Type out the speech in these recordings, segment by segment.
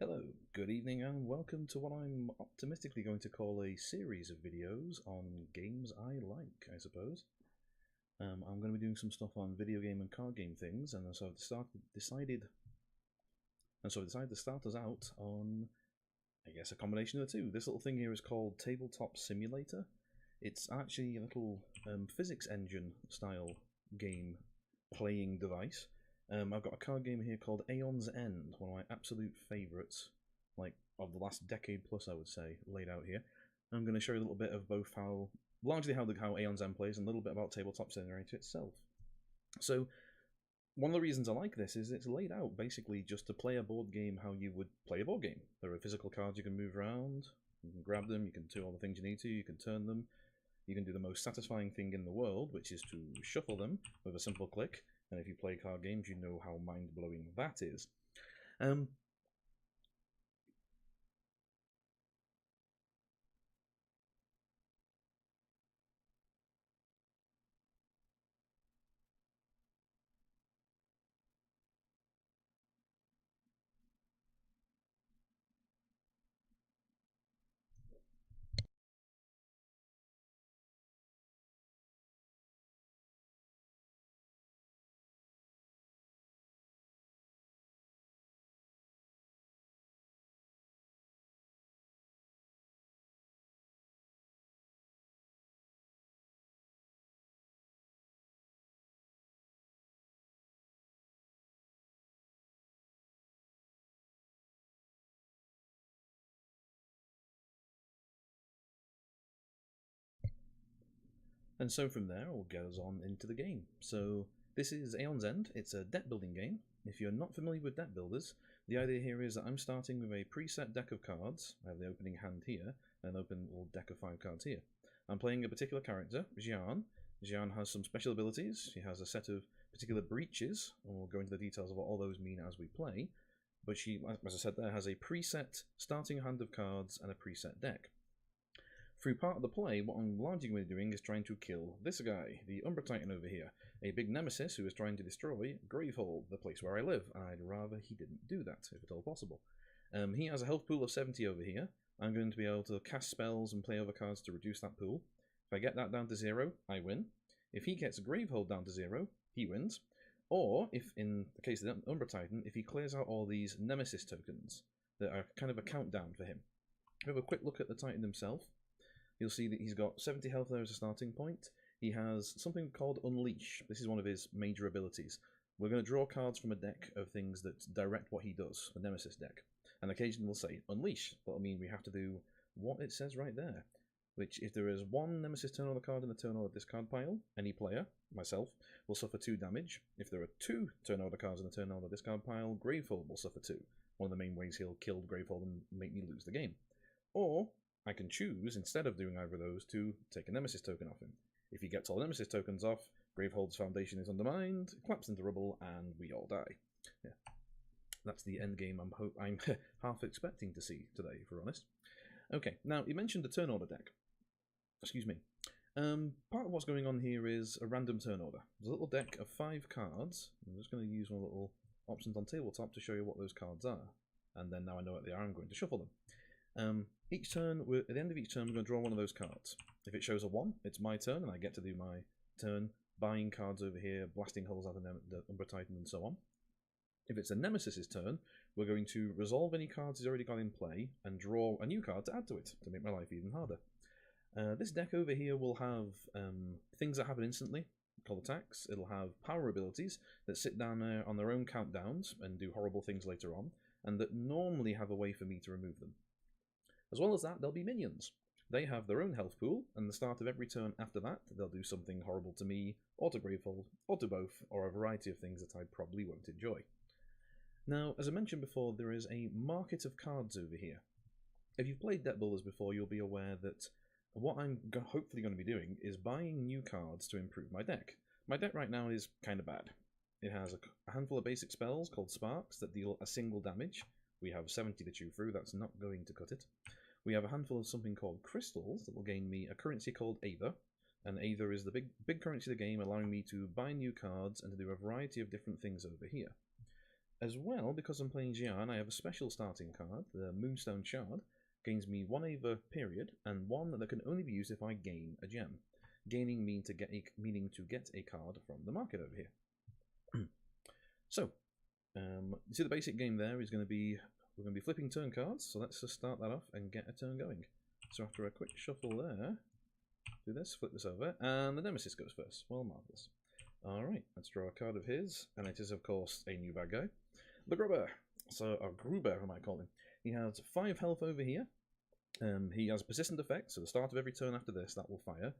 Hello, good evening, and welcome to what I'm optimistically going to call a series of videos on games I like, I suppose. I'm going to be doing some stuff on video game and card game things, and so I've decided to start us out on, I guess, a combination of the two. This little thing here is called Tabletop Simulator. It's actually a little physics engine style game playing device. I've got a card game here called Aeon's End, one of my absolute favourites, like of the last decade plus, I would say, laid out here. I'm going to show you a little bit of both largely how Aeon's End plays, and a little bit about Tabletop Simulator itself. So, one of the reasons I like this is it's laid out basically just to play a board game how you would play a board game. There are physical cards you can move around, you can grab them, you can do all the things you need to, you can turn them, you can do the most satisfying thing in the world, which is to shuffle them with a simple click. And if you play card games, you know how mind-blowing that is. And so from there, we'll get us on into the game. So this is Aeon's End. It's a deck building game. If you're not familiar with deck builders, the idea here is that I'm starting with a preset deck of cards. I have the opening hand here, and an open little deck of 5 cards here. I'm playing a particular character, Jian. Jian has some special abilities. She has a set of particular breaches, and we'll go into the details of what all those mean as we play. But she, as I said there, has a preset starting hand of cards and a preset deck. Through part of the play, what I'm largely going to be doing is trying to kill this guy, the Umbra Titan over here, a big nemesis who is trying to destroy Gravehold, the place where I live, and I'd rather he didn't do that, if at all possible. He has a health pool of 70 over here. I'm going to be able to cast spells and play over cards to reduce that pool. If I get that down to 0, I win. If he gets Gravehold down to 0, he wins. Or, if in the case of the Umbra Titan, if he clears out all these nemesis tokens that are kind of a countdown for him. If we have a quick look at the Titan himself, you'll see that he's got 70 health there as a starting point. He has something called Unleash. This is one of his major abilities. We're going to draw cards from a deck of things that direct what he does, the Nemesis deck. And occasionally we'll say Unleash. That'll mean we have to do what it says right there. Which, if there is one Nemesis turn order card in the turn order discard pile, any player, myself, will suffer 2 damage. If there are 2 turn order cards in the turn order discard pile, Gravehold will suffer 2. One of the main ways he'll kill Gravehold and make me lose the game. Or I can choose, instead of doing either of those, to take a Nemesis token off him. If he gets all the Nemesis tokens off, Gravehold's foundation is undermined, collapses into rubble, and we all die. Yeah. That's the end game I'm half expecting to see today, if we're honest. Okay, now you mentioned the turn order deck. Excuse me. Part of what's going on here is a random turn order. There's a little deck of 5 cards. I'm just going to use one little options on tabletop to show you what those cards are. And then now I know what they are, I'm going to shuffle them. Each turn, at the end of each turn, we're going to draw one of those cards. If it shows a 1, it's my turn, and I get to do my turn, buying cards over here, blasting holes out of the Umbra Titan, and so on. If it's a Nemesis's turn, we're going to resolve any cards he's already got in play, and draw a new card to add to it, to make my life even harder. This deck over here will have things that happen instantly, called attacks. It'll have power abilities that sit down there on their own countdowns, and do horrible things later on, and that normally have a way for me to remove them. As well as that, there'll be minions. They have their own health pool, and the start of every turn after that, they'll do something horrible to me, or to Gravehold, or to both, or a variety of things that I probably won't enjoy. Now, as I mentioned before, there is a market of cards over here. If you've played deck builders before, you'll be aware that what I'm hopefully going to be doing is buying new cards to improve my deck. My deck right now is kind of bad. It has a handful of basic spells called Sparks that deal a single damage. We have 70 to chew through, that's not going to cut it. We have a handful of something called crystals that will gain me a currency called Aether, and Aether is the big currency of the game, allowing me to buy new cards and to do a variety of different things over here. As well, because I'm playing Xian, I have a special starting card, the Moonstone Shard. Gains me 1 Ava period, and 1 that can only be used if I gain a gem. Gaining meaning to get a card from the market over here. So, you see the basic game there is going to be, we're going to be flipping turn cards, so let's just start that off and get a turn going. So after a quick shuffle there, do this, flip this over, and the Nemesis goes first. Well, marvellous. Alright, let's draw a card of his, and it is of course a new bad guy. The Grubber. So, or Gruber I might call him. He has 5 health over here. He has a persistent effect, so the start of every turn after this, that will fire.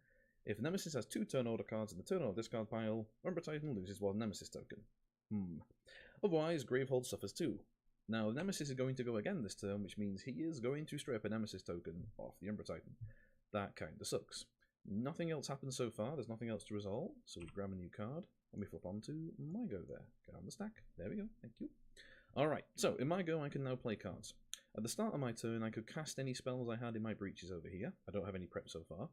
If Nemesis has 2 turn order cards in the turn order discard pile, Umbra Titan loses 1 Nemesis token. Otherwise, Gravehold suffers 2. Now, Nemesis is going to go again this turn, which means he is going to strip a Nemesis token off the Umbra Titan. That kinda sucks. Nothing else happens so far, there's nothing else to resolve, so we grab a new card, and we flip onto my go there. Get on the stack. There we go, thank you. Alright, so in my go I can now play cards. At the start of my turn I could cast any spells I had in my breaches over here. I don't have any prep so far.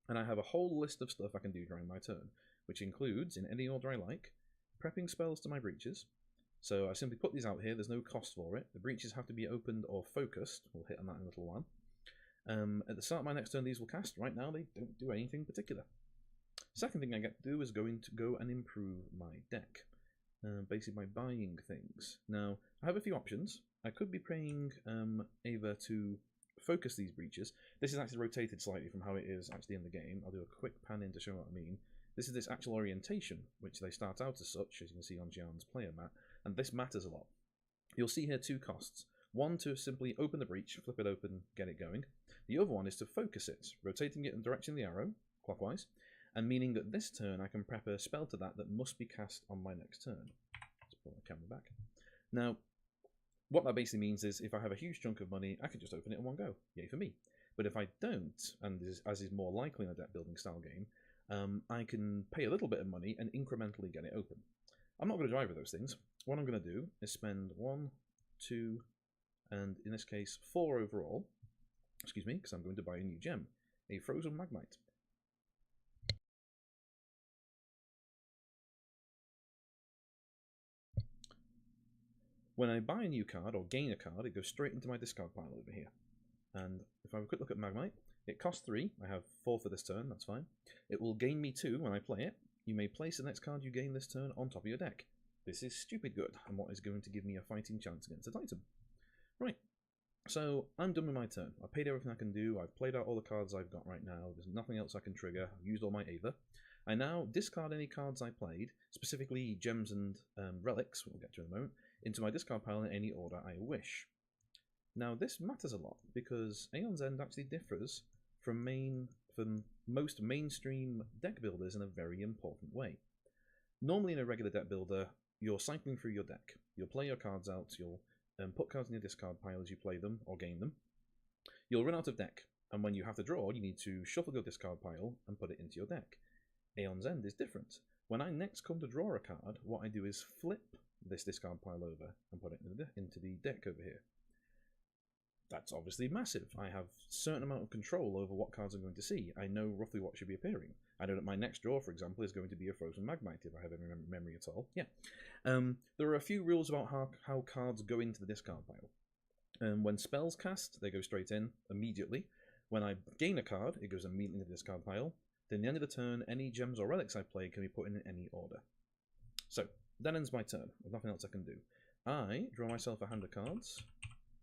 And I have a whole list of stuff I can do during my turn, which includes, in any order I like, prepping spells to my breaches. So I simply put these out here, there's no cost for it. The breaches have to be opened or focused. We'll hit on that in a little while. At the start of my next turn these will cast. Right now they don't do anything particular. Second thing I get to do is go and improve my deck. Basically by buying things. Now, I have a few options. I could be paying Ava to focus these breaches. This is actually rotated slightly from how it is actually in the game. I'll do a quick pan in to show what I mean. This is this actual orientation, which they start out as such, as you can see on Xian's player mat, and this matters a lot. You'll see here 2 costs. One to simply open the breach, flip it open, get it going. The other one is to focus it, rotating it in the direction of the arrow, clockwise, and meaning that this turn I can prep a spell to that must be cast on my next turn. Let's pull the camera back. Now, what that basically means is if I have a huge chunk of money, I can just open it in one go. Yay for me. But if I don't, and as is more likely in a deck building style game, I can pay a little bit of money and incrementally get it open. I'm not going to drive with those things. What I'm going to do is spend 1, 2, and in this case 4 overall. Excuse me, because I'm going to buy a new gem, a Frozen Magmite. When I buy a new card or gain a card, it goes straight into my discard pile over here. And if I have a quick look at Magmite, it costs 3. I have 4 for this turn, that's fine. It will gain me 2 when I play it. You may place the next card you gain this turn on top of your deck. This is stupid good, and what is going to give me a fighting chance against a Titan. Right, so I'm done with my turn. I've paid everything I can do, I've played out all the cards I've got right now, there's nothing else I can trigger, I've used all my Ava. I now discard any cards I played, specifically gems and relics, we'll get to in a moment, into my discard pile in any order I wish. Now this matters a lot, because Aeon's End actually differs from most mainstream deck builders in a very important way. Normally in a regular deck builder, you're cycling through your deck. You'll play your cards out, you'll put cards in your discard pile as you play them, or gain them. You'll run out of deck, and when you have to draw, you need to shuffle your discard pile and put it into your deck. Aeon's End is different. When I next come to draw a card, what I do is flip this discard pile over and put it into the deck over here. That's obviously massive. I have a certain amount of control over what cards I'm going to see. I know roughly what should be appearing. I know that my next draw, for example, is going to be a Frozen Magmite, if I have any memory at all. Yeah. There are a few rules about how cards go into the discard pile. When spells cast, they go straight in immediately. When I gain a card, it goes immediately into the discard pile. Then at the end of the turn, any gems or relics I play can be put in any order. So, that ends my turn. There's nothing else I can do. I draw myself a hand of cards.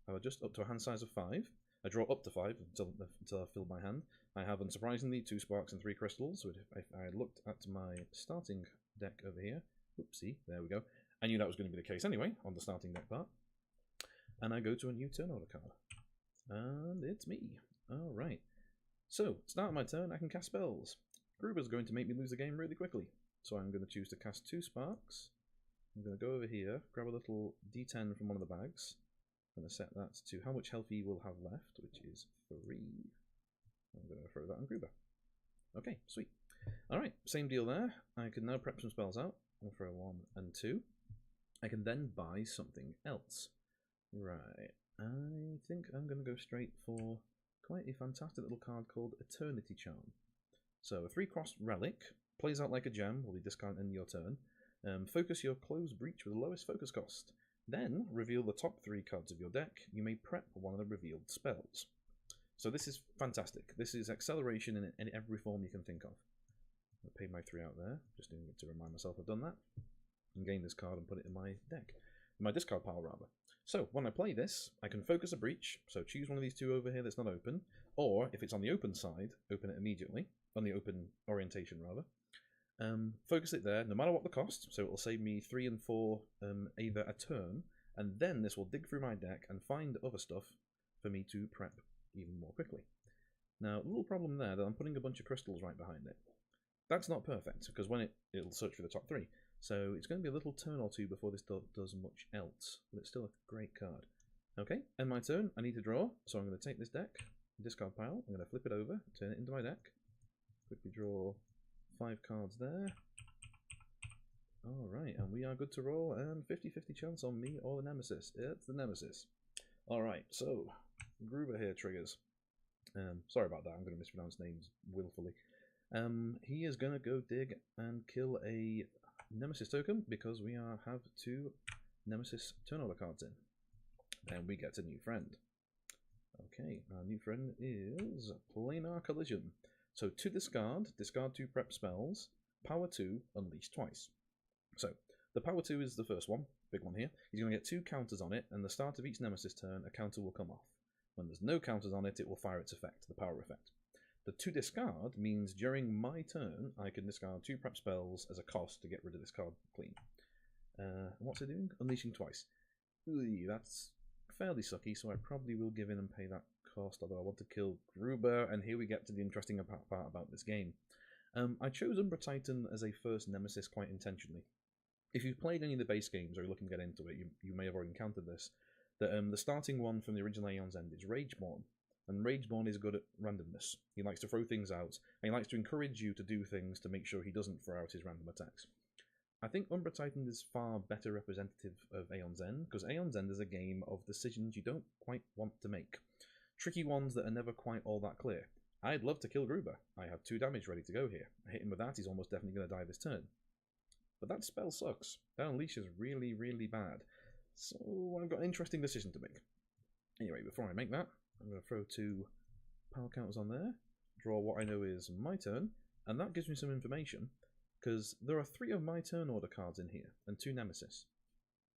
I adjust up to a hand size of 5. I draw up to 5 until I fill my hand. I have, unsurprisingly, 2 sparks and 3 crystals. So if I looked at my starting deck over here, oopsie, there we go. I knew that was going to be the case anyway, on the starting deck part. And I go to a new turn order card. And it's me. Alright. So, start of my turn, I can cast spells. Gruber's going to make me lose the game really quickly. So I'm going to choose to cast 2 sparks. I'm going to go over here, grab a little d10 from one of the bags. I'm going to set that to how much health he will have left, which is 3. I'm going to throw that on Gruber. Okay, sweet. Alright, same deal there. I can now prep some spells out. I'll throw 1 and 2. I can then buy something else. Right, I think I'm going to go straight for quite a fantastic little card called Eternity Charm. So, a 3-crossed relic, plays out like a gem, will be discarded in your turn. Focus your closed breach with the lowest focus cost. Then reveal the top 3 cards of your deck. You may prep one of the revealed spells. So this is fantastic. This is acceleration in every form you can think of. I'll pay my 3 out there, just doing it to remind myself I've done that. And gain this card and put it in my deck. In my discard pile, rather. So when I play this, I can focus a breach, so choose one of these 2 over here that's not open, or if it's on the open side, open it immediately, on the open orientation rather. Focus it there, no matter what the cost, so it will save me 3 and 4 either a turn, and then this will dig through my deck and find other stuff for me to prep even more quickly. Now, a little problem there that I'm putting a bunch of crystals right behind it. That's not perfect, because when it'll search for the top 3. So it's going to be a little turn or 2 before this does much else, but it's still a great card. Okay, end my turn, I need to draw, so I'm going to take this deck, discard pile, I'm going to flip it over, turn it into my deck, quickly draw 5 cards there. Alright, and we are good to roll, and 50-50 chance on me or the Nemesis. It's the Nemesis. Alright, so, Gruber here triggers. Sorry about that, I'm going to mispronounce names willfully. He is going to go dig and kill a Nemesis token because we have 2 Nemesis turnover cards in. Then we get a new friend. Okay, our new friend is Planar Collision. So to discard 2 prep spells, power 2, unleash twice. So the power 2 is the first one, big one here. He's going to get 2 counters on it, and the start of each Nemesis turn, a counter will come off. When there's no counters on it, it will fire its effect, the power effect. The to discard means during my turn, I can discard 2 prep spells as a cost to get rid of this card clean. What's it doing? Unleashing twice. Ooh, that's fairly sucky, so I probably will give in and pay that cost, although I want to kill Gruber, and here we get to the interesting part about this game. I chose Umbra Titan as a first Nemesis quite intentionally. If you've played any of the base games or you're looking to get into it, you may have already encountered this. The starting one from the original Aeon's End is Rageborn, and Rageborn is good at randomness. He likes to throw things out, and he likes to encourage you to do things to make sure he doesn't throw out his random attacks. I think Umbra Titan is far better representative of Aeon's End, because Aeon's End is a game of decisions you don't quite want to make. Tricky ones that are never quite all that clear. I'd love to kill Gruber. I have 2 damage ready to go here. I hit him with that, he's almost definitely going to die this turn. But that spell sucks. That unleash is really, really bad. So I've got an interesting decision to make. Anyway, before I make that, I'm going to throw 2 power counters on there, draw what I know is my turn, and that gives me some information, because there are 3 of my turn order cards in here, and 2 Nemesis.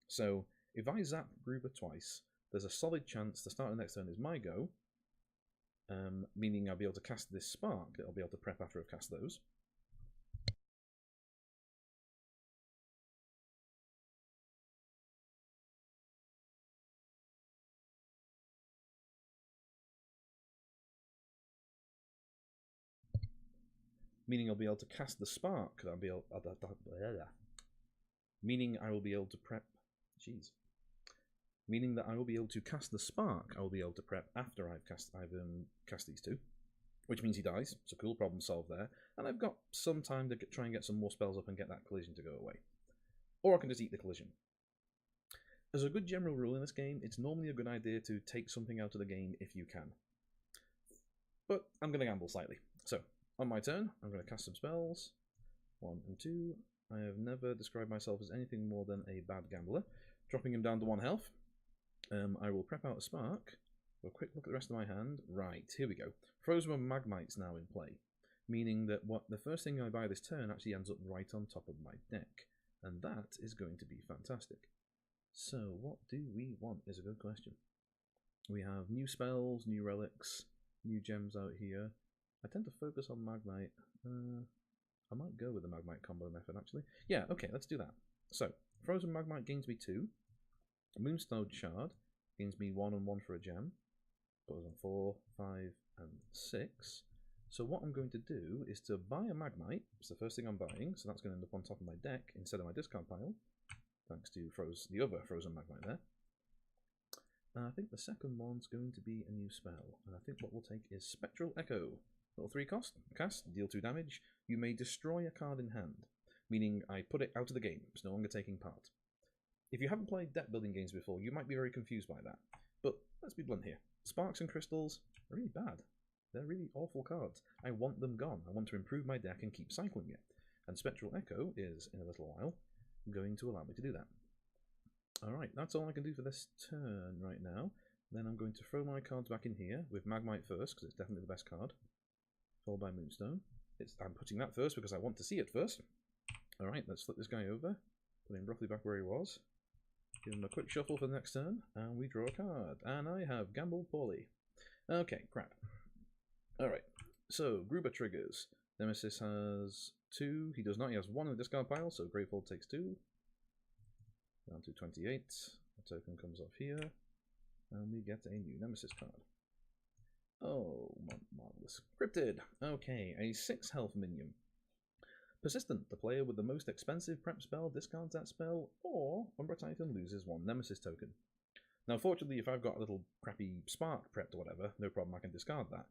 So if I zap Gruber twice, there's a solid chance the start of the next turn is my go, meaning I'll be able to cast this spark that I'll be able to prep after I've cast those. Meaning I'll be able to cast the spark that I'll be able, meaning I will be able to prep. Jeez. Meaning that I will be able to cast the spark. I will be able to prep after I've cast these 2, which means he dies. It's a cool problem solved there, and I've got some time to try and get some more spells up and get that collision to go away, or I can just eat the collision. As a good general rule in this game, it's normally a good idea to take something out of the game if you can, but I'm going to gamble slightly. So on my turn, I'm going to cast some spells. 1 and 2. I have never described myself as anything more than a bad gambler. Dropping him down to 1 health. I will prep out a spark. A quick look at the rest of my hand. Right, here we go. Frozen Magmite's now in play, meaning that the first thing I buy this turn actually ends up right on top of my deck, and that is going to be fantastic. So what do we want is a good question. We have new spells, new relics, new gems out here. I tend to focus on Magmite. I might go with the Magmite combo method, actually. Yeah, okay, let's do that. So, Frozen Magmite gains me 2. Moonstone Shard gains me 1 and 1 for a gem. Put us on 4, 5, and 6. So what I'm going to do is to buy a Magmite. It's the first thing I'm buying, so that's going to end up on top of my deck instead of my discard pile. Thanks to the other Frozen Magmite there. I think the second one's going to be a new spell, and I think what we'll take is Spectral Echo. Little 3 cost, cast, deal 2 damage. You may destroy a card in hand, meaning I put it out of the game, it's no longer taking part. If you haven't played deck building games before, you might be very confused by that, but let's be blunt here. Sparks and Crystals are really bad. They're really awful cards. I want them gone. I want to improve my deck and keep cycling it. And Spectral Echo is, in a little while, going to allow me to do that. Alright, that's all I can do for this turn right now. Then I'm going to throw my cards back in here with Magmite first, because it's definitely the best card. Followed by Moonstone. I'm putting that first because I want to see it first. Alright, let's flip this guy over. Put him roughly back where he was. Give him a quick shuffle for the next turn, and we draw a card. And I have gambled poorly. Okay, crap. Alright, so Gruber triggers. Nemesis has 2. He does not. He has 1 in the discard pile, so Gravefold takes 2. Down to 28. A token comes off here. And we get a new Nemesis card. Oh, marvelous. Cryptid. Okay, a 6 health minion. Persistent. The player with the most expensive prep spell discards that spell, or Umbra Titan loses 1 Nemesis token. Now, fortunately, if I've got a little crappy Spark prepped or whatever, no problem, I can discard that.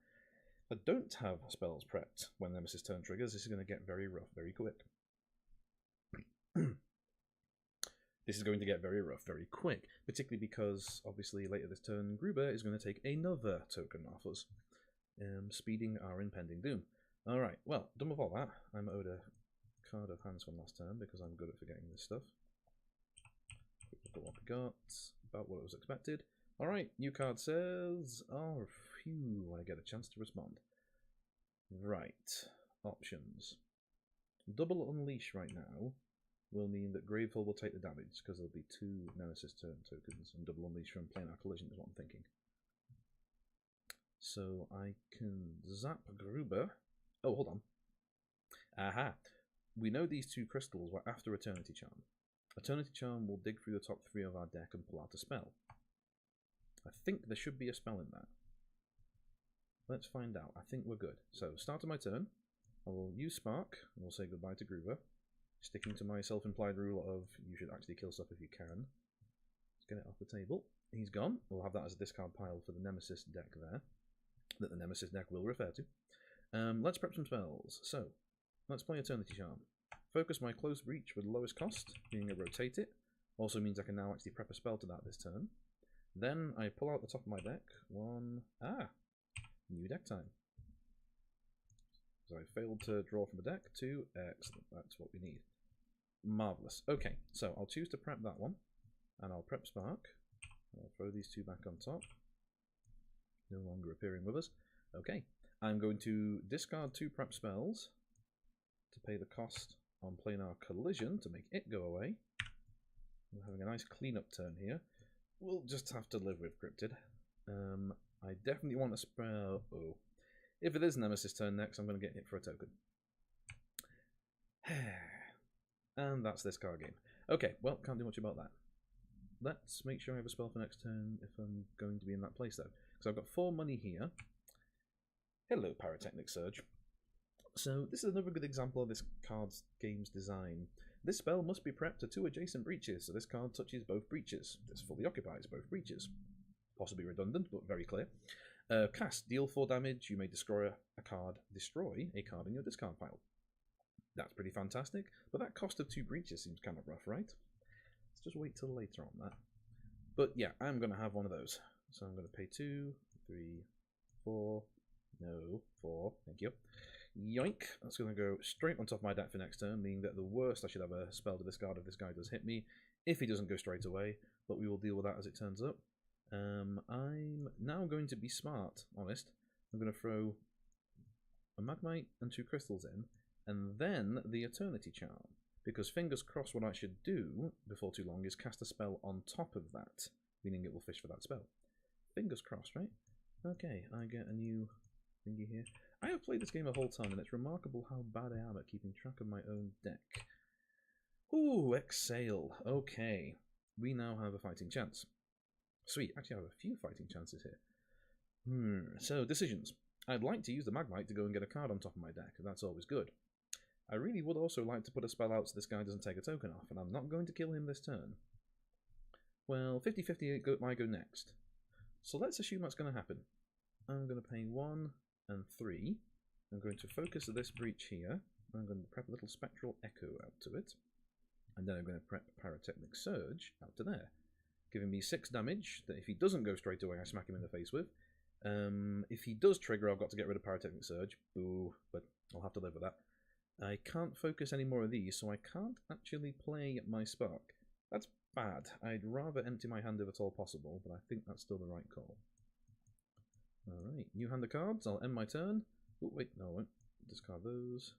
If I don't have spells prepped when Nemesis turn triggers, this is going to get very rough very quick. This is going to get very rough very quick, particularly because, obviously, later this turn, Gruber is going to take another token off us, speeding our impending doom. Alright, well, done with all that. I'm owed a card of hands from last turn because I'm good at forgetting this stuff. Quick look at what we got, about what was expected. Alright, new card says, oh, phew, I get a chance to respond. Right, options. Double Unleash right now will mean that Gravefold will take the damage, because there'll be 2 Nemesis turn tokens, and Double Unleash from Planar Collision is what I'm thinking. So I can zap Gruber. Oh, hold on. Aha! We know these 2 crystals were after Eternity Charm. Eternity Charm will dig through the top 3 of our deck and pull out a spell. I think there should be a spell in that. Let's find out. I think we're good. So, start of my turn. I will use Spark, and we'll say goodbye to Gruber. Sticking to my self-implied rule of you should actually kill stuff if you can. Let's get it off the table. He's gone. We'll have that as a discard pile for the Nemesis deck there, that the Nemesis deck will refer to. Let's prep some spells. So, let's play Eternity Charm. Focus my Close Breach with lowest cost, being a rotate it. Also means I can now actually prep a spell to that this turn. Then I pull out the top of my deck. New deck time. So I failed to draw from the deck. 2, excellent. That's what we need. Marvellous. Okay, so I'll choose to prep that one, and I'll prep Spark. I'll throw these 2 back on top. No longer appearing with us. Okay, I'm going to discard 2 prep spells to pay the cost on Planar Collision to make it go away. We're having a nice cleanup turn here. We'll just have to live with Cryptid. I definitely want to spell. Oh, if it is Nemesis turn next, I'm going to get hit for a token. And that's this card game. Okay, well, can't do much about that. Let's make sure I have a spell for next turn if I'm going to be in that place, though. Because I've got 4 money here. Hello, Pyrotechnic Surge. So, this is another good example of this card's game's design. This spell must be prepped to 2 adjacent breaches, so this card touches both breaches. This fully occupies both breaches. Possibly redundant, but very clear. Cast, deal 4 damage. You may destroy a card in your discard pile. That's pretty fantastic, but that cost of 2 breaches seems kind of rough, right? Let's just wait till later on that. But yeah, I'm going to have one of those. So I'm going to pay 2, 3, 4, no, 4, thank you. Yoink, that's going to go straight on top of my deck for next turn, meaning that the worst I should have a spell to discard if this guy does hit me, if he doesn't go straight away, but we will deal with that as it turns up. I'm now going to be smart, honest. I'm going to throw a Magmite and 2 crystals in, and then the Eternity Charm, because fingers crossed what I should do before too long is cast a spell on top of that, meaning it will fish for that spell. Fingers crossed, right? Okay, I get a new thingy here. I have played this game a whole ton, and it's remarkable how bad I am at keeping track of my own deck. Ooh, exhale. Okay, we now have a fighting chance. Sweet, actually I have a few fighting chances here. So, decisions. I'd like to use the Magmite to go and get a card on top of my deck, that's always good. I really would also like to put a spell out so this guy doesn't take a token off, and I'm not going to kill him this turn. Well, 50-50 might go next. So let's assume that's going to happen. I'm going to pay 1 and 3. I'm going to focus this breach here. I'm going to prep a little Spectral Echo out to it. And then I'm going to prep Pyrotechnic Surge out to there, giving me 6 damage that if he doesn't go straight away, I smack him in the face with. If he does trigger, I've got to get rid of Pyrotechnic Surge. Boo, but I'll have to live with that. I can't focus any more of these, so I can't actually play my Spark. That's bad. I'd rather empty my hand if at all possible, but I think that's still the right call. Alright, new hand of cards. I'll end my turn. Oh, wait, no, I won't. Discard those.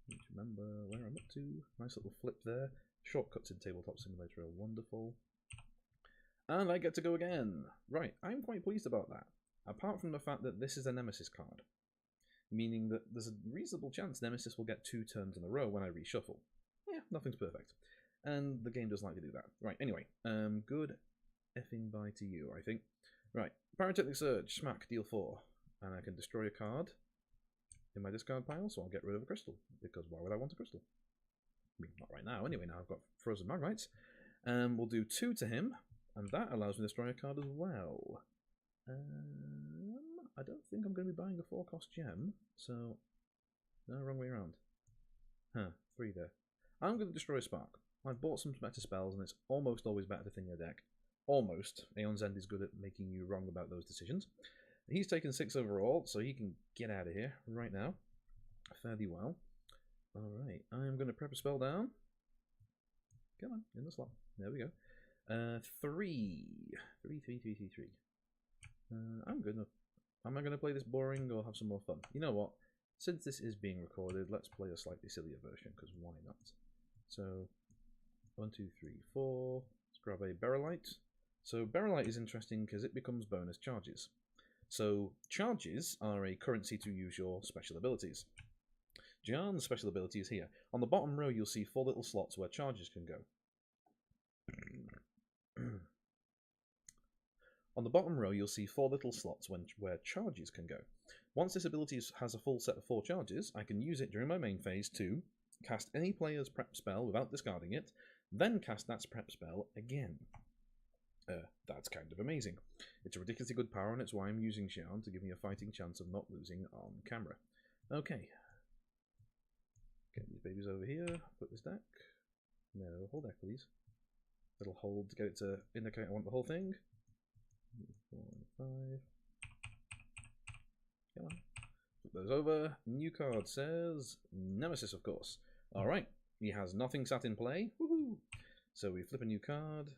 Need to remember where I'm up to. Nice little flip there. Shortcuts in Tabletop Simulator are wonderful. And I get to go again. Right, I'm quite pleased about that. Apart from the fact that this is a Nemesis card. Meaning that there's a reasonable chance Nemesis will get 2 turns in a row when I reshuffle. Yeah, nothing's perfect. And the game does like to do that. Right, anyway. Good effing bye to you, I think. Right, Pyrotechnic Surge, smack, deal 4. And I can destroy a card in my discard pile, so I'll get rid of a crystal. Because why would I want a crystal? I mean, not right now, anyway, now I've got Frozen Magmites. We'll do 2 to him, and that allows me to destroy a card as well. I don't think I'm going to be buying a 4-cost gem, so... No, wrong way around. Huh, 3 there. I'm going to destroy a Spark. I've bought some better spells, and it's almost always better to thin your deck. Almost. Aeon's End is good at making you wrong about those decisions. He's taken 6 overall, so he can get out of here right now. Fairly well. Alright, I'm going to prep a spell down. Come on, in the slot. There we go. 3. 3. I'm good enough. Am I going to play this boring or have some more fun? You know what? Since this is being recorded, let's play a slightly sillier version, because why not? So, 1, 2, 3, 4. Let's grab a Berylite. So, Berylite is interesting because it becomes bonus charges. So, charges are a currency to use your special abilities. Jan's special ability is here. On the bottom row, you'll see 4 little slots where charges can go. On the bottom row, you'll see 4 little slots where charges can go. Once this ability has a full set of 4 charges, I can use it during my main phase to cast any player's prep spell without discarding it, then cast that prep spell again. That's kind of amazing. It's a ridiculously good power, and it's why I'm using Xian to give me a fighting chance of not losing on camera. Okay. Get these babies over here, put this deck. No, whole deck, please. Little hold to get it to indicate I want the whole thing. 4, 5. Come on. Flip those over. New card says Nemesis, of course. Alright, he has nothing sat in play. Woohoo! So we flip a new card.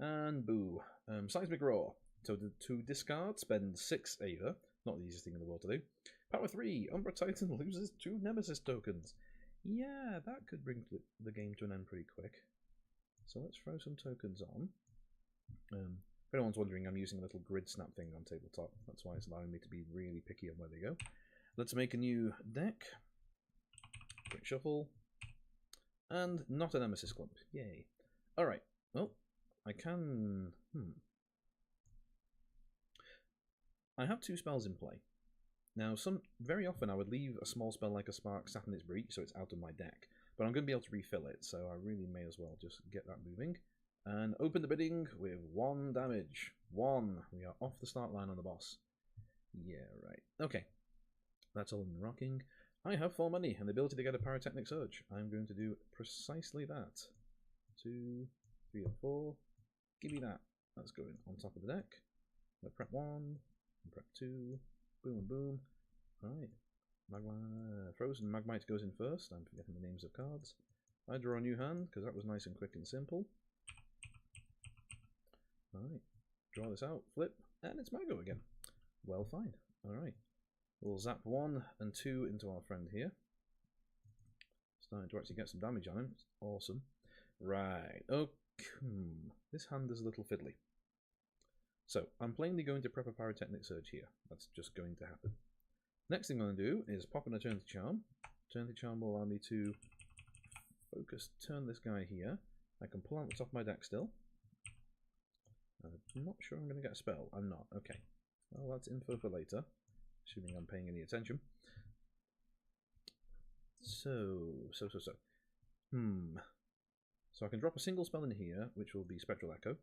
And boo. Seismic Roar. So to discard, spend 6 Ava. Not the easiest thing in the world to do. Power 3. Umbra Titan loses 2 Nemesis tokens. Yeah, that could bring the game to an end pretty quick. So let's throw some tokens on. If anyone's wondering, I'm using a little grid snap thing on Tabletop. That's why it's allowing me to be really picky on where they go. Let's make a new deck. Quick shuffle. And not a Nemesis clump. Yay. Alright. Well, I can... I have 2 spells in play. Now, very often I would leave a small spell like a Spark sat in its breach, so it's out of my deck. But I'm going to be able to refill it, so I really may as well just get that moving. And open the bidding with 1 damage. 1. We are off the start line on the boss. Yeah, right. Okay. That's all in rocking. I have 4 money and the ability to get a Pyrotechnic Surge. I'm going to do precisely that. 2, 3, and 4. Give me that. That's going on top of the deck. I'm going to prep 1, and prep 2. Boom and boom. Alright. Frozen Magmite goes in first. I'm forgetting the names of cards. I draw a new hand because that was nice and quick and simple. Alright. Draw this out, flip, and it's my go again. Well, fine. Alright. We'll zap 1 and 2 into our friend here. Starting to actually get some damage on him. It's awesome. Right. Okay. This hand is a little fiddly. So, I'm plainly going to prep a Pyrotechnic Surge here. That's just going to happen. Next thing I'm going to do is pop an Eternity Charm. Eternity Charm will allow me to focus, turn this guy here. I can pull out the top of my deck still. I'm not sure I'm going to get a spell. I'm not. Okay. Well, that's info for later. Assuming I'm paying any attention. So I can drop a single spell in here, which will be Spectral Echo.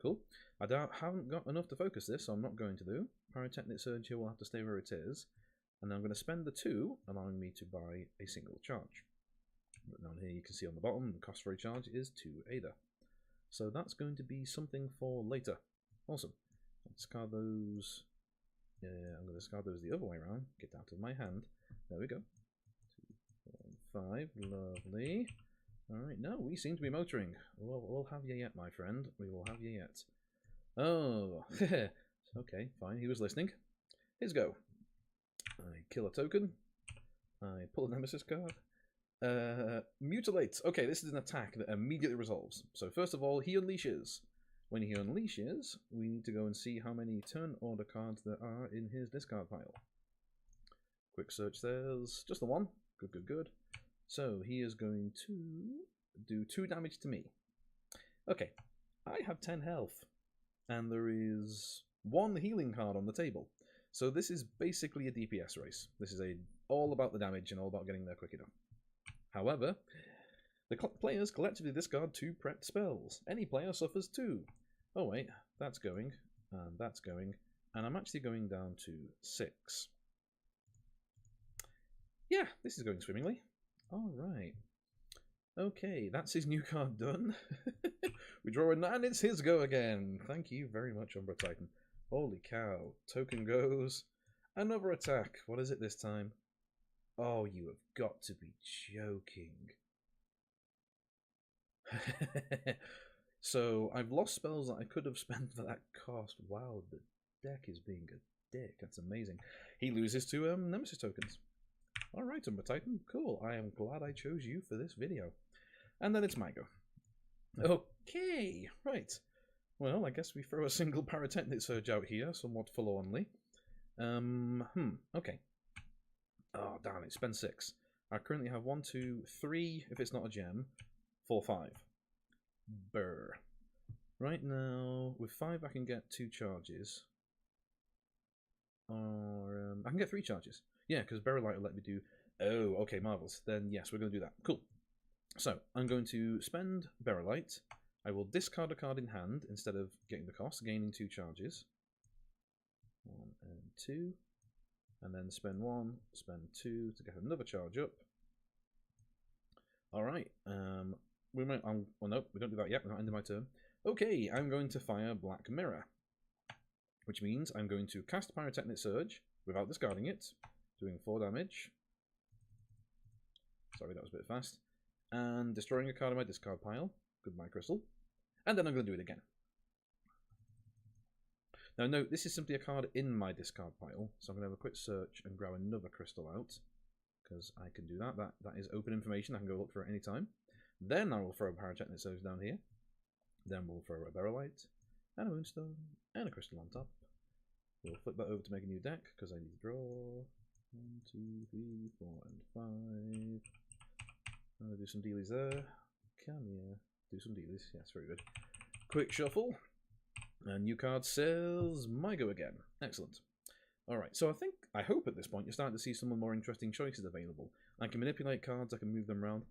Cool. I haven't got enough to focus this, so I'm not going to do. Pyrotechnic Surge here will have to stay where it is. And I'm going to spend the 2, allowing me to buy a single charge. But down here you can see on the bottom, the cost for a charge is 2 Ada. So that's going to be something for later. Awesome. I'll discard those. I'm going to discard those the other way around. Get out of my hand. There we go. 2, 4, and 5. Lovely. Alright, no, we seem to be motoring. We'll have you yet, my friend. We will have you yet. Oh, okay, fine. He was listening. Here's go. I kill a token. I pull a nemesis card. Mutilate. Okay, this is an attack that immediately resolves. So first of all, he unleashes. When he unleashes, we need to go and see how many turn order cards there are in his discard pile. Quick search says just the one. Good, good, good. So he is going to do 2 damage to me. Okay, I have 10 health. And there is 1 healing card on the table. So this is basically a DPS race. This is all about the damage and all about getting there quick enough. However, the players collectively discard 2 prepped spells. Any player suffers 2. Oh wait, that's going, and that's going, and I'm actually going down to 6. Yeah, this is going swimmingly. Alright. Okay, that's his new card done. We draw a 9, it's his go again. Thank you very much, Umbra Titan. Holy cow. Token goes. Another attack. What is it this time? Oh, you have got to be joking. So, I've lost spells that I could have spent for that cost. Wow, the deck is being a dick. That's amazing. He loses 2 Nemesis tokens. Alright, Umbra Titan. Cool. I am glad I chose you for this video. And then it's my go. Okay, right. Well, I guess we throw a single Pyrotechnic Surge out here, somewhat forlornly. Okay. Oh, damn it, spend 6. I currently have 1, 2, 3, if it's not a gem, 4, 5. Brr. Right now, with 5 I can get 2 charges. Or, I can get 3 charges. Yeah, because Berry Light will let me do... Oh, okay, marvellous. Then yes, we're going to do that. Cool. So, I'm going to spend Berry Light. I will discard a card in hand instead of getting the cost, gaining 2 charges. 1 and 2. And then spend 1, spend 2 to get another charge up. Alright. We might... well, no, we don't do that yet. We're not ending my turn. Okay, I'm going to fire Black Mirror. Which means I'm going to cast Pyrotechnic Surge without discarding it. Doing 4 damage. Sorry, that was a bit fast. And destroying a card in my discard pile. Goodbye, Crystal. And then I'm going to do it again. Now, note, this is simply a card in my discard pile. So I'm going to have a quick search and grab another crystal out. Because I can do that. That is open information. I can go look for it any time. Then I will throw a Pyrotechnic Surge down here. Then we'll throw a Berylite. And a Moonstone. And a crystal on top. We'll flip that over to make a new deck. Because I need to draw 1, 2, 3, 4, and 5. I'll do some dealies there. Can you do some dealies? Yes, very good. Quick shuffle. And new card says my go again. Excellent. Alright, so I hope at this point you're starting to see some more interesting choices available. I can manipulate cards, I can move them around.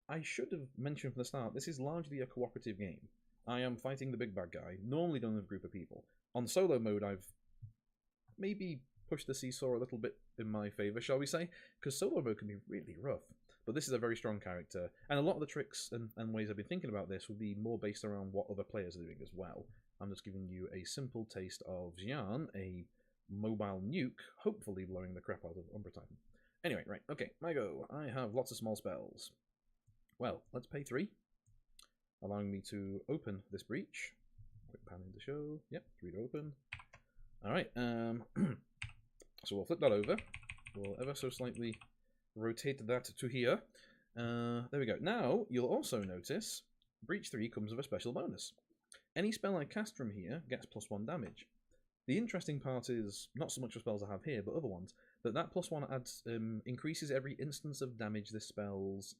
I should have mentioned from the start, this is largely a cooperative game. I am fighting the big bad guy, normally done with a group of people. On solo mode, I've maybe pushed the seesaw a little bit in my favour, shall we say, because solo mode can be really rough. But this is a very strong character, and a lot of the tricks and ways I've been thinking about this will be more based around what other players are doing as well. I'm just giving you a simple taste of Xian, a mobile nuke, hopefully blowing the crap out of Umbra Titan. Anyway, right, okay, my go. I have lots of small spells. Well, let's pay 3, allowing me to open this breach. Quick pan into show. Yep, 3 to open. Alright, so we'll flip that over. We'll ever so slightly rotate that to here. There we go. Now, you'll also notice Breach 3 comes with a special bonus. Any spell I cast from here gets +1 damage. The interesting part is, not so much for spells I have here, but other ones, that +1 adds increases every instance of damage this spells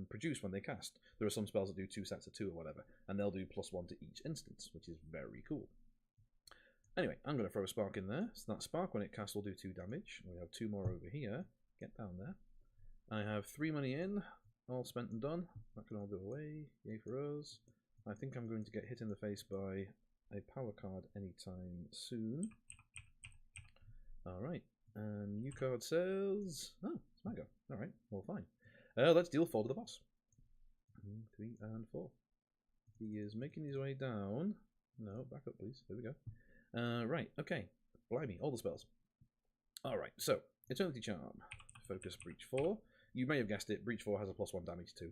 produce when they cast. There are some spells that do 2 sets of 2 or whatever, and they'll do +1 to each instance, which is very cool. Anyway, I'm going to throw a spark in there. So that spark, when it casts, will do 2 damage. We have 2 more over here. Get down there. I have 3 money in, all spent and done. That can all go away. Yay for us. I think I'm going to get hit in the face by a power card anytime soon. Alright, and new card says... Oh, it's my go. Alright, well fine. Let's deal 4 to the boss. 3 and 4. He is making his way down. No, back up please. There we go. Right, okay. Blimey, all the spells. Alright, so, Eternity Charm. Focus Breach 4. You may have guessed it, Breach 4 has a +1 damage too.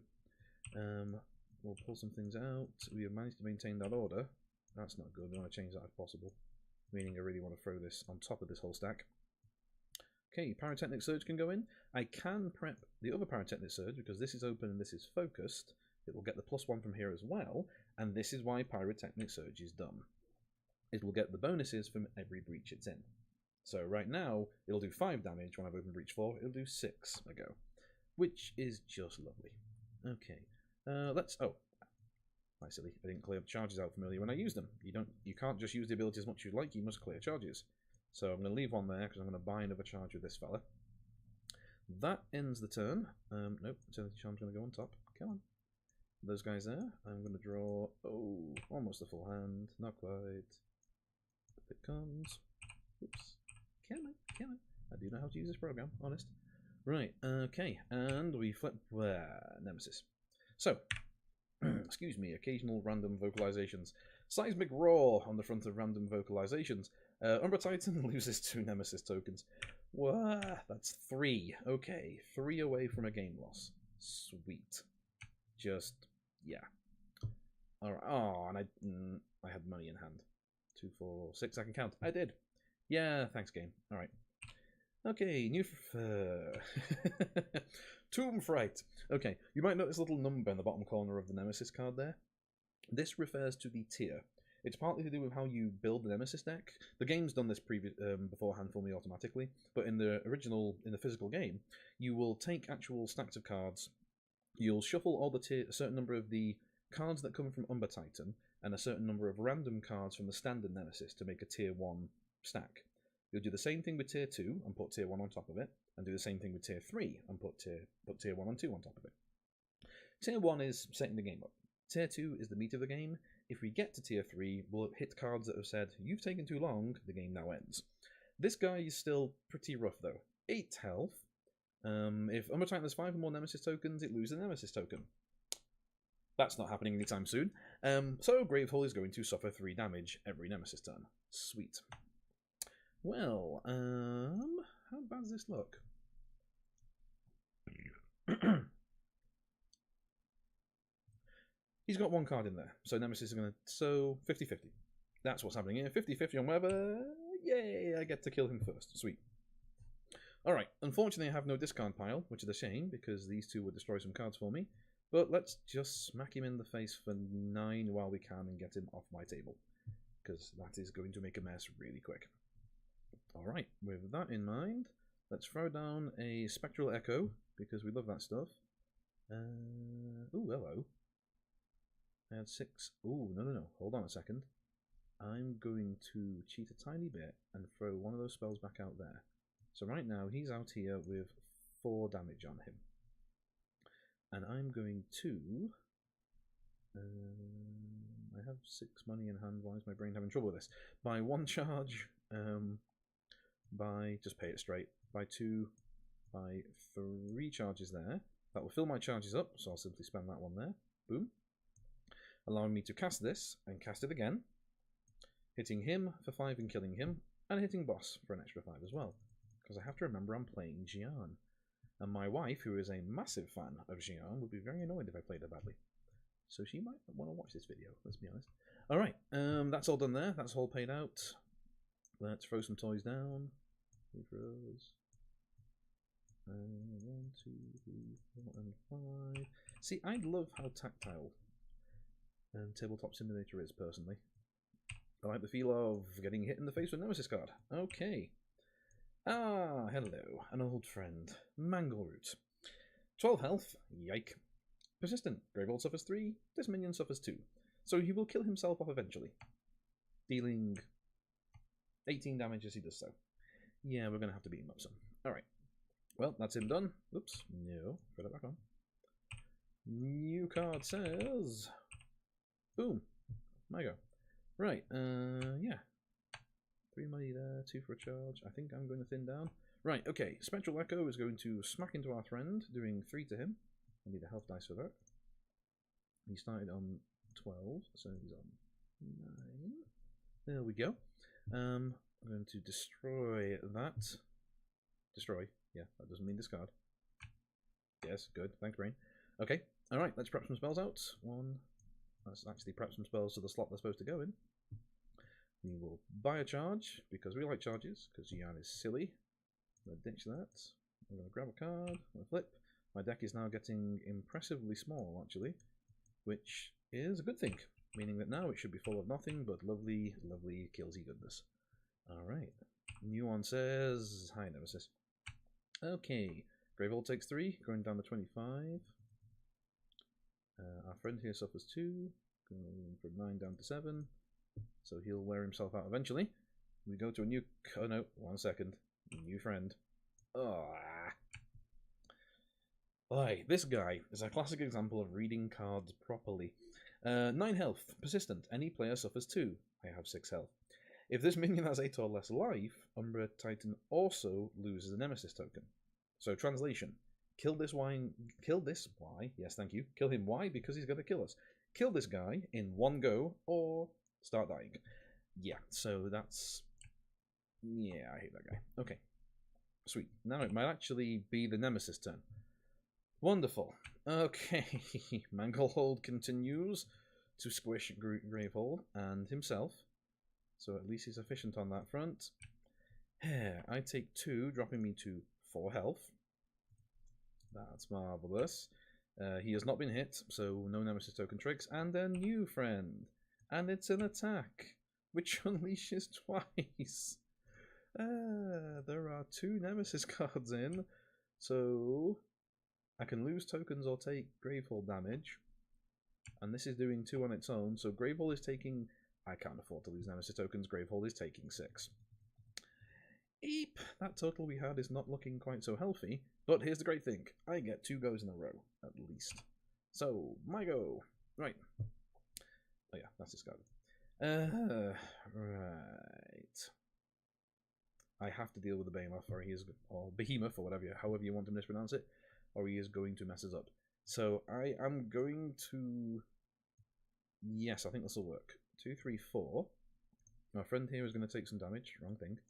We'll pull some things out. We have managed to maintain that order. That's not good. We want to change that if possible. Meaning I really want to throw this on top of this whole stack. Okay, Pyrotechnic Surge can go in. I can prep the other Pyrotechnic Surge because this is open and this is focused. It will get the +1 from here as well, and this is why Pyrotechnic Surge is done. It will get the bonuses from every breach it's in. So right now, it'll do 5 damage when I've opened breach 4, it'll do 6 a go, which is just lovely. Okay, oh, my silly, I didn't clear the charges out from earlier when I used them. You can't just use the ability as much as you like, you must clear charges. So I'm going to leave one there because I'm going to buy another charge with this fella. That ends the turn. Nope, Eternity Charm's going to go on top. Come on. Those guys there. I'm going to draw, almost a full hand. Not quite. Up it comes. Oops. Come on. I do know how to use this program, honest. Right, okay, and we flip Nemesis. So, excuse me, occasional random vocalizations. Seismic Roar on the front of random vocalizations. Umbra Titan loses 2 Nemesis tokens. What? That's 3. Okay, 3 away from a game loss. Sweet. Just, yeah. Alright, oh, and I had money in hand. 2, 4, 6, I can count. I did. Yeah, thanks game. Alright. Okay, new Tomb Fright. Okay, you might notice a little number in the bottom corner of the Nemesis card there. This refers to the tier. It's partly to do with how you build the Nemesis deck. The game's done this beforehand for me automatically, but in the physical game, you will take actual stacks of cards, you'll shuffle all a certain number of the cards that come from Umbra Titan, and a certain number of random cards from the standard Nemesis to make a tier 1 stack. You'll do the same thing with tier 2 and put tier 1 on top of it, and do the same thing with tier 3 and put tier 1 and 2 on top of it. Tier 1 is setting the game up. Tier 2 is the meat of the game. If we get to tier 3, we'll hit cards that have said, you've taken too long, the game now ends. This guy is still pretty rough though. 8 health. If Umbra Titan has 5 or more Nemesis tokens, it loses a Nemesis token. That's not happening anytime soon. So Gravehole is going to suffer 3 damage every Nemesis turn. Sweet. Well, how bad does this look? He's got 1 card in there, so Nemesis is going to... So, 50-50. That's what's happening here. 50-50 on whether... Yay, I get to kill him first. Sweet. Alright, unfortunately I have no discard pile, which is a shame, because these 2 would destroy some cards for me. But let's just smack him in the face for 9 while we can and get him off my table. Because that is going to make a mess really quick. Alright, with that in mind, let's throw down a Spectral Echo, because we love that stuff. Ooh, hello. I had 6. Ooh, no. Hold on a second. I'm going to cheat a tiny bit and throw one of those spells back out there. So right now, he's out here with 4 damage on him. And I'm going to... I have 6 money in hand. Why is my brain having trouble with this? Buy 1 charge. Just pay it straight. Buy 2. Buy 3 charges there. That will fill my charges up, so I'll simply spend that one there. Boom. Allowing me to cast this, and cast it again. Hitting him for 5 and killing him, and hitting boss for an extra 5 as well. Because I have to remember I'm playing Aeon. And my wife, who is a massive fan of Aeon, would be very annoyed if I played her badly. So she might want to watch this video, let's be honest. Alright, that's all done there. That's all paid out. Let's throw some toys down. 3 throws. 1, 2, 3, 4, and 5. See, I love how tactile Tabletop Simulator is, personally. I like the feel of getting hit in the face with a Nemesis card. Okay. Ah, hello. An old friend. Mangleroot. 12 health. Yike. Persistent. Gravehole suffers 3. This minion suffers 2. So he will kill himself off eventually. Dealing 18 damage as he does so. Yeah, we're going to have to beat him up some. Alright. Well, that's him done. Oops. No. Put it back on. New card says... Boom. My go. Right, yeah. 3 money there, 2 for a charge. I think I'm going to thin down. Right, okay. Spectral Echo is going to smack into our friend, doing 3 to him. I need a health dice for that. He started on 12, so he's on 9. There we go. I'm going to destroy that. Destroy. Yeah, that doesn't mean discard. Yes, good. Thanks, brain. Okay, Alright, let's prep some spells out. One. Let's actually prep some spells to the slot they're supposed to go in. We will buy a charge, because we like charges, because Aeon is silly. I'm going to ditch that. I'm going to grab a card, I'm going to flip. My deck is now getting impressively small, actually, which is a good thing, meaning that now it should be full of nothing but lovely, lovely killsy goodness. Alright. New one says, hi Nemesis. Okay, Gravehold takes 3, going down to 25. Our friend here suffers 2, going from 9 down to 7, so he'll wear himself out eventually. We go to a new... oh no, 1 second. New friend. Oh. Boy, this guy is a classic example of reading cards properly. 9 health, persistent. Any player suffers 2. I have 6 health. If this minion has 8 or less life, Umbra Titan also loses a Nemesis token. So translation: kill this Y. Yes, thank you. Kill him. Why? Because he's going to kill us. Kill this guy in one go, or start dying. Yeah. So that's... yeah, I hate that guy. Okay. Sweet. Now it might actually be the Nemesis turn. Wonderful. Okay. Manglehold continues to squish Gravehold and himself. So at least he's efficient on that front. I take 2, dropping me to 4 health. That's marvellous. He has not been hit, so no Nemesis token tricks. And a new friend. And it's an attack, which unleashes twice. There are 2 Nemesis cards in, so I can lose tokens or take Gravehold damage. And this is doing 2 on its own, so Gravehold is taking... I can't afford to lose Nemesis tokens. Gravehold is taking 6. Eep! That total we had is not looking quite so healthy, but here's the great thing. I get 2 goes in a row, at least. So, my go. Right. Oh yeah, that's discarded. Right. I have to deal with the Behemoth, or Behemoth, or whatever, however you want to mispronounce it, or he is going to mess us up. So, I am going to... yes, I think this will work. 2, 3, 4. Our friend here is going to take some damage. Wrong thing.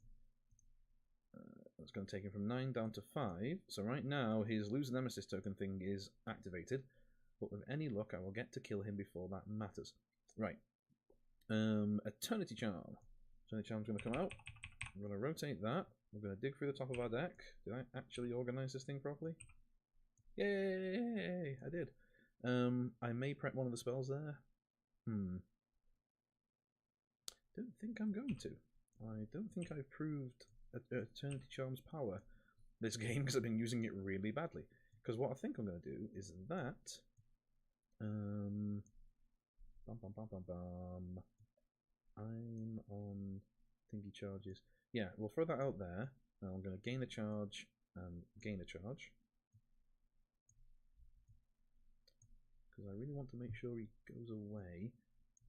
That's going to take him from 9 down to 5. So right now, his lose Nemesis token thing is activated. But with any luck, I will get to kill him before that matters. Right. Eternity Charm. Eternity Charm's going to come out. I'm going to rotate that. We're going to dig through the top of our deck. Did I actually organise this thing properly? Yay! I did. I may prep one of the spells there. Don't think I'm going to. I don't think I've proved Eternity Charm's power this game because I've been using it really badly. Because what I think I'm going to do is that... I'm on thingy charges. Yeah, we'll throw that out there. Now I'm going to gain a charge and gain a charge. Because I really want to make sure he goes away.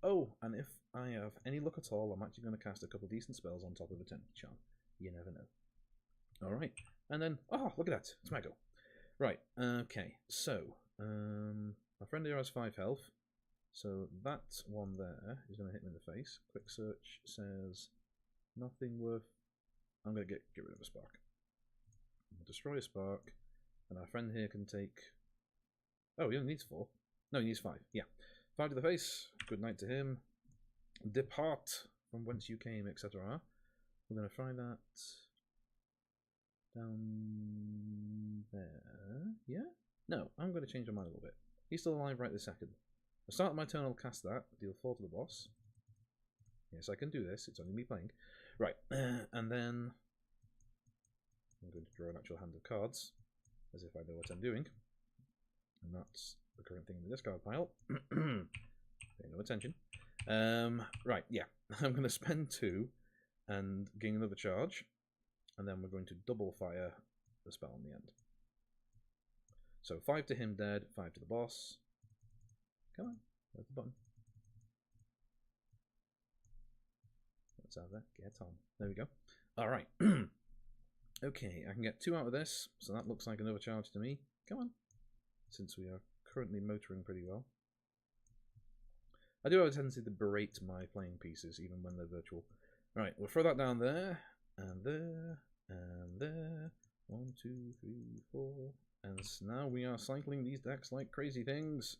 Oh, and if I have any luck at all, I'm actually going to cast a couple decent spells on top of Eternity Charm. You never know. Alright, and then... oh, look at that. It's my go. Right, okay. So, my friend here has 5 health. So that one there is going to hit me in the face. Quick search says nothing worth... I'm going to get rid of a spark. I'll destroy a spark. And our friend here can take... oh, he only needs 4. No, he needs 5. Yeah. 5 to the face. Good night to him. Depart from whence you came, etc. We're going to try that down there. Yeah? No, I'm going to change my mind a little bit. He's still alive right this second. I'll start my turn, I'll cast that. Deal 4 to the boss. Yes, I can do this. It's only me playing. Right, and then I'm going to draw an actual hand of cards, as if I know what I'm doing. And that's the current thing in the discard pile. Pay no attention. Right, yeah. I'm going to spend 2 and gain another charge. And then we're going to double fire the spell in the end. So 5 to him dead, 5 to the boss. Come on, where's the button? Let's have that. Get on. There we go. Alright. Okay, I can get 2 out of this, so that looks like another charge to me. Come on. Since we are currently motoring pretty well. I do have a tendency to berate my playing pieces, even when they're virtual. Right, we'll throw that down there, and there, and there. 1, 2, 3, 4. And now we are cycling these decks like crazy things.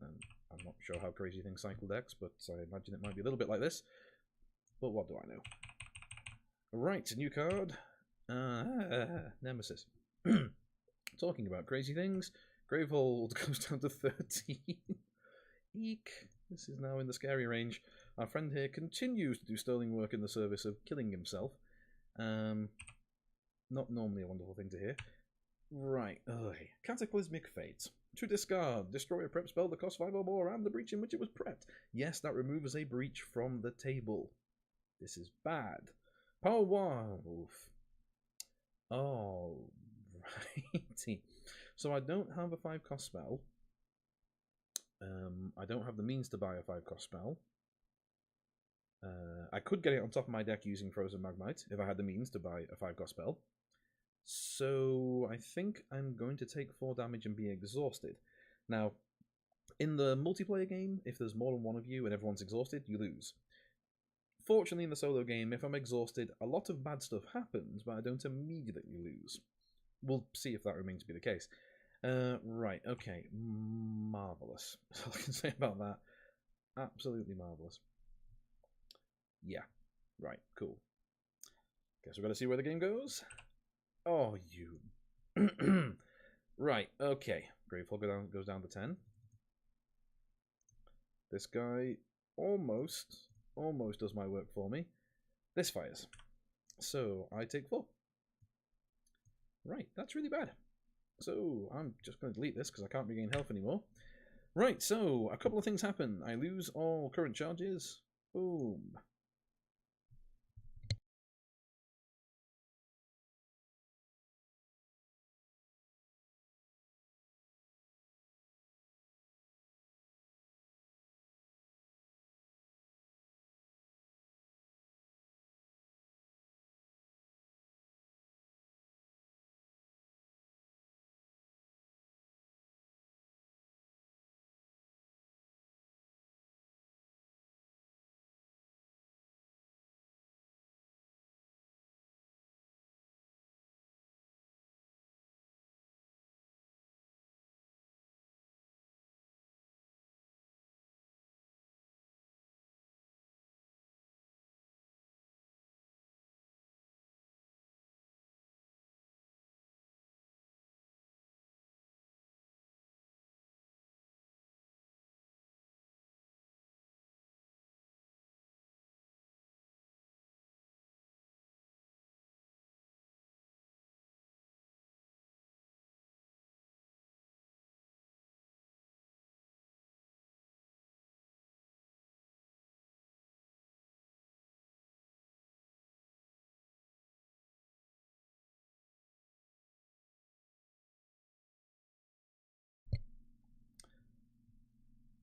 And I'm not sure how crazy things cycle decks, but I imagine it might be a little bit like this. But what do I know? Right, new card. Nemesis. Talking about crazy things, Gravehold goes down to 13. Eek. This is now in the scary range. Our friend here continues to do sterling work in the service of killing himself. Not normally a wonderful thing to hear. Right. Cataclysmic Fate. To discard, destroy a prep spell that costs 5 or more and the breach in which it was prepped. Yes, that removes a breach from the table. This is bad. Power 1. Oof. Oh, righty. So I don't have a 5-cost spell. I don't have the means to buy a 5-cost spell. I could get it on top of my deck using Frozen Magmite if I had the means to buy a 5-cost spell. So I think I'm going to take 4 damage and be exhausted. Now, in the multiplayer game, if there's more than one of you and everyone's exhausted, you lose. Fortunately, in the solo game, if I'm exhausted, a lot of bad stuff happens, but I don't immediately lose. We'll see if that remains to be the case. Right, okay. Marvellous. That's all I can say about that. Absolutely marvellous. Yeah. Right, cool. Guess we're going to see where the game goes. Oh, you. Right, okay. Gravefall goes down to 10. This guy almost does my work for me. This fires. So I take 4. Right, that's really bad. So I'm just going to delete this because I can't regain health anymore. Right, so a couple of things happen. I lose all current charges. Boom.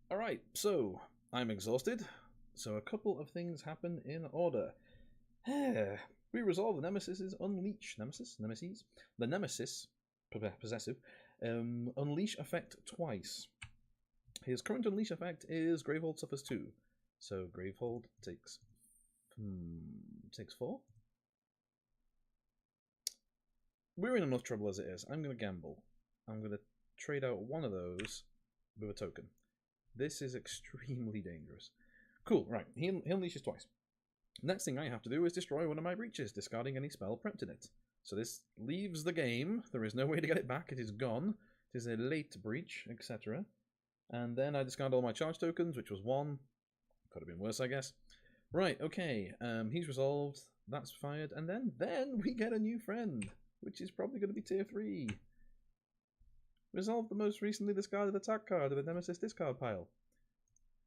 Alright, so I'm exhausted. So a couple of things happen in order. We resolve the Nemesis's unleash. Nemesis? The Nemesis, possessive, unleash effect twice. His current unleash effect is Gravehold suffers 2. So Gravehold takes 4? We're in enough trouble as it is. I'm going to gamble. I'm going to trade out one of those with a token. This is extremely dangerous. Cool, right. He unleashes twice. Next thing I have to do is destroy one of my breaches, discarding any spell prepped in it. So this leaves the game. There is no way to get it back. It is gone. It is a late breach, etc. And then I discard all my charge tokens, which was 1. Could have been worse, I guess. Right, okay. He's resolved. That's fired. And then we get a new friend, which is probably going to be tier 3. Resolve the most recently discarded attack card of the Nemesis discard pile.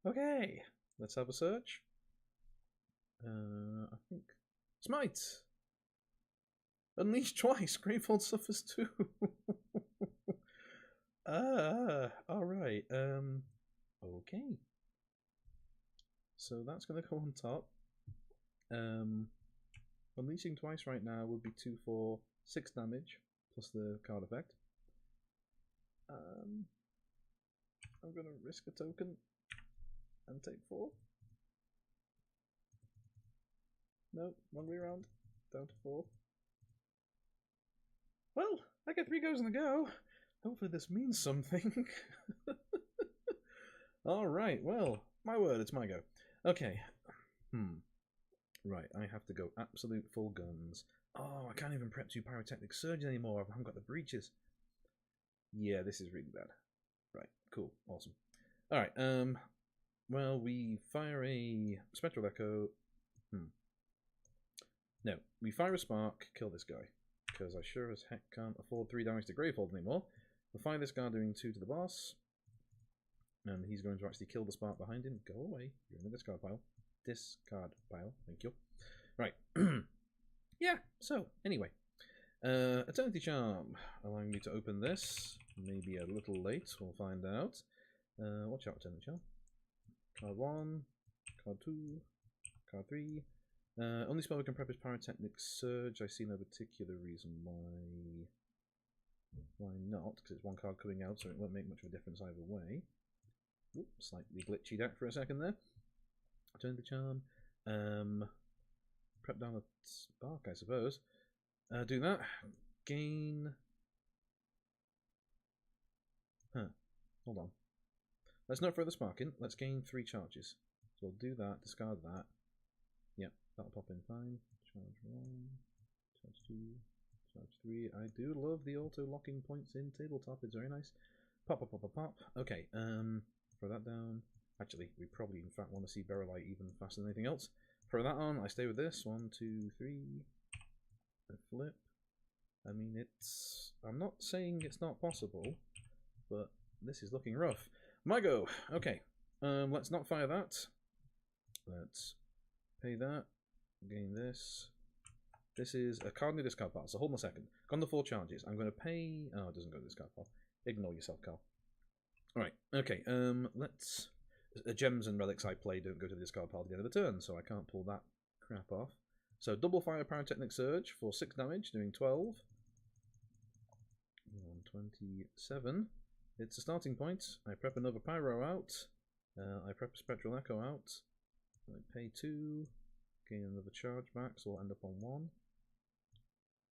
Okay, let's have a search. I think Smite. Unleash twice. Gravehold suffers 2. Alright. Okay. So that's going to go on top. Unleashing twice right now would be 2 for 6 damage, plus the card effect. I'm going to risk a token and take 4. No, wrong way around. Down to 4. Well, I get 3 goes in a go. Hopefully this means something. Alright, well, my word, it's my go. Okay. Right, I have to go absolute full guns. Oh, I can't even prep 2 pyrotechnic surges anymore. I haven't got the breaches. Yeah, this is really bad. Right, cool, awesome. Alright, well, we fire a Spectral Echo. No, we fire a Spark, kill this guy. Because I sure as heck can't afford 3 damage to Gravehold anymore. We'll fire this guy doing 2 to the boss. And he's going to actually kill the Spark behind him. Go away, you're in the discard pile. Discard pile, thank you. Right. Yeah, so, anyway. Eternity Charm, allowing me to open this. Maybe a little late, we'll find out. Watch out, Eternity Charm. Card 1, card 2, card 3. Only spell we can prep is Pyrotechnic Surge. I see no particular reason why not, because it's 1 card coming out, so it won't make much of a difference either way. Oops, slightly glitchy deck for a second there. Turn the charm. Prep down a Spark, I suppose. Do that. Gain. Hold on. Let's not throw the Spark in. Let's gain 3 charges. So we'll do that, discard that. Yep, that'll pop in fine. Charge 1, charge 2, charge 3. I do love the auto locking points in Tabletop. It's very nice. Pop, pop, pop, pop, pop. Okay, throw that down. Actually, we probably in fact want to see Berylite even faster than anything else. Throw that on. I stay with this. 1, 2, 3. A flip. I mean, it's... I'm not saying it's not possible, but this is looking rough. My go. Okay. Let's not fire that. Let's pay that. Gain this. This is a card in the discard pile, so hold on a second. Gone the 4 charges. I'm going to pay... Oh, it doesn't go to the discard pile. Ignore yourself, Carl. Alright, okay, let's... Gems and relics I play don't go to the discard pile at the end of the turn, so I can't pull that crap off. So double fire Pyrotechnic Surge for 6 damage, doing 12. 127. It's a starting point. I prep another Pyro out. I prep a Spectral Echo out. I pay 2. Gain another charge back, so I'll end up on 1.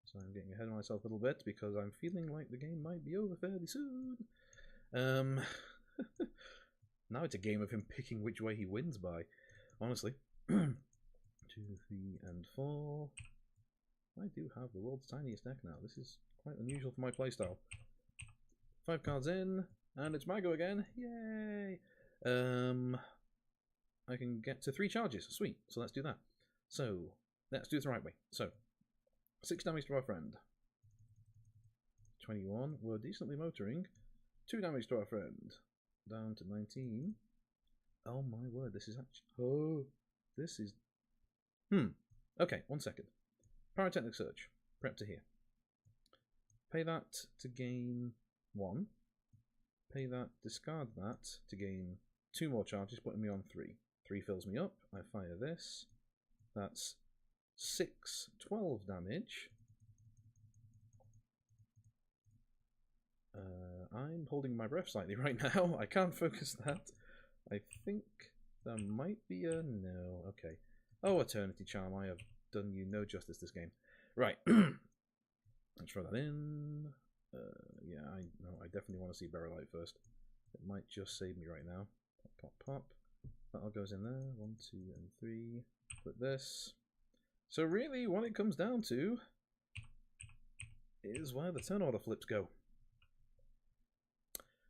So I'm getting ahead of myself a little bit because I'm feeling like the game might be over fairly soon. Now it's a game of him picking which way he wins by. Honestly. 2, 3, and 4. I do have the world's tiniest deck now. This is quite unusual for my playstyle. 5 cards in, and it's my go again. Yay! I can get to 3 charges. Sweet. So let's do that. So let's do it the right way. So 6 damage to our friend. 21. We're decently motoring. 2 damage to our friend. Down to 19. Oh my word, this is actually... Oh, this is... Okay, 1 second. Pyrotechnic Surge. Prep to here. Pay that to gain 1. Pay that, discard that to gain 2 more charges, putting me on 3. 3 fills me up. I fire this. That's 6, 12 damage. I'm holding my breath slightly right now. I can't focus that. I think there might be a... No, okay. Oh, Eternity Charm, I have done you no justice this game. Right. Let's throw that in. Yeah, I definitely want to see Berylite first. It might just save me right now. Pop, pop, pop. That all goes in there. 1, 2, and 3. Put this. So really, what it comes down to is where the turn order flips go.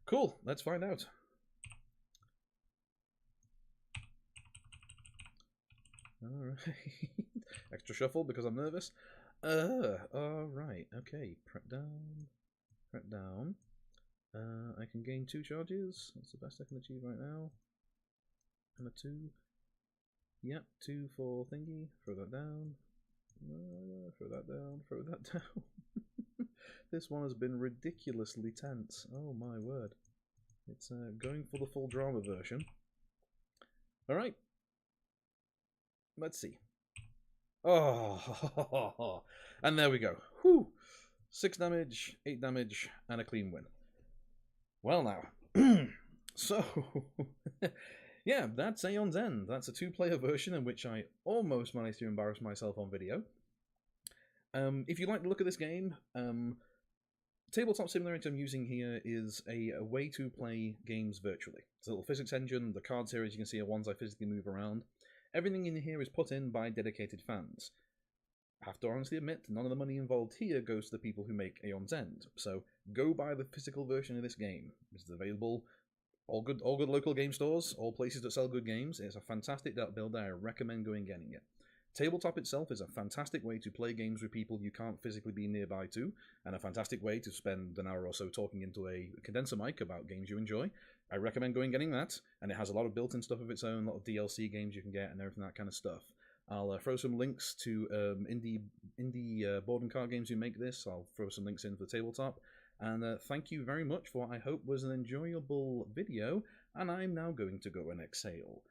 Cool, let's find out. Alright. Extra shuffle because I'm nervous. Alright, okay. Prep down. Prep down. I can gain 2 charges. That's the best I can achieve right now. And a 2. Yep, 2 for thingy. Throw that down. Throw that down. Throw that down. This one has been ridiculously tense. Oh my word. It's going for the full drama version. Alright. Let's see. Oh, and there we go. Whew. 6 damage, 8 damage, and a clean win. Well now. So, yeah, that's Aeon's End. That's a 2-player version in which I almost managed to embarrass myself on video. If you like the look of this game, Tabletop simulator I'm using here is a way to play games virtually. It's a little physics engine. The cards here, as you can see, are ones I physically move around. Everything in here is put in by dedicated fans. I have to honestly admit, none of the money involved here goes to the people who make Aeon's End. So go buy the physical version of this game. It's available all good local game stores, all places that sell good games. It's a fantastic deck builder. I recommend going and getting it. Tabletop itself is a fantastic way to play games with people you can't physically be nearby to, and a fantastic way to spend an hour or so talking into a condenser mic about games you enjoy. I recommend going and getting that, and it has a lot of built-in stuff of its own, a lot of DLC games you can get, and everything, that kind of stuff. I'll throw some links to indie board and card games who make this. I'll throw some links in for Tabletop. And thank you very much for what I hope was an enjoyable video, and I'm now going to go and exhale.